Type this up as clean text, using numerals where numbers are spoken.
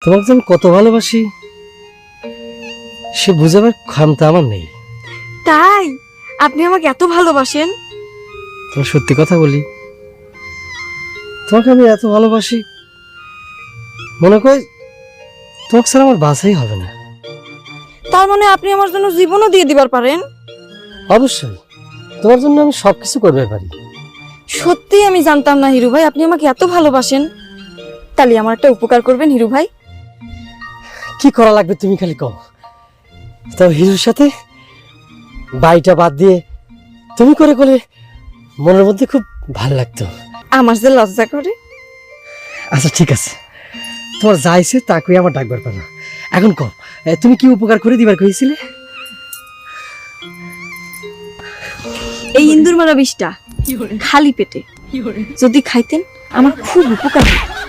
তোমাকে যে আমি কত ভালোবাসি সে বুঝাবার ক্ষমতা আমার নেই। তাই আপনি আমাকে এত ভালোবাসেন? তোমার সত্যি কথা বলি, তোমাকে আমি এত ভালোবাসি মনে করি তোমাকে ছাড়া আমার বাঁচাই হবে না। তার মানে আপনি আমার জন্য জীবনও দিয়ে দিবার পারেন? অবশ্যই, তোমার জন্য আমি সবকিছু করতে পারি। সত্যি আমি জানতাম না হিরু ভাই আপনি আমাকে এত ভালোবাসেন। তাহলে আমার একটা উপকার করবেন হিরু ভাই। কি করা লাগবে তুমি খালি কও। তবে হিরুর সাথে বাড়িটা বাদ দিয়ে তুমি করে করলে মনের মধ্যে খুব ভালো লাগতো। আমার যে লজ্জা করে। আচ্ছা ঠিক আছে, তোমার যাইছে তা কই আমার ডাকবার পারো। এখন কও তুমি কি উপকার করে দিবার কইছিলে? এই ইন্দুর মারা বিষটা খালি পেটে যদি খাইতেন আমার খুব উপকার হতো।